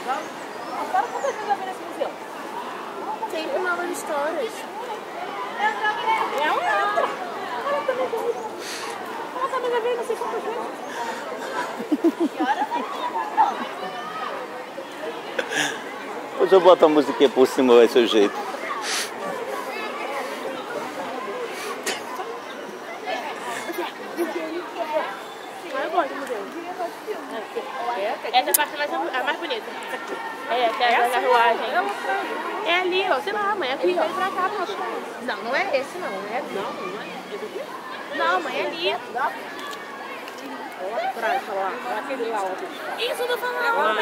Agora quantas vezes eu vi nesse museu? Sempre novas histórias. É outra. Ela também já veio. Ela também já veio não sei quantas vezes. Que hora vai ter? Depois eu boto a musiquinha por cima, vai ser o jeito. Eu gosto do museu. Essa parte vai ser a mais bonita. É, que é a carruagem. É ali, ó. Sei lá, mãe. Aqui, ó. Pra cá, pra cá. Não, não é esse, não. É ali. Não é. Não, mãe, é ali. Pra lá. Aquele lá, ó. Isso eu tô falando,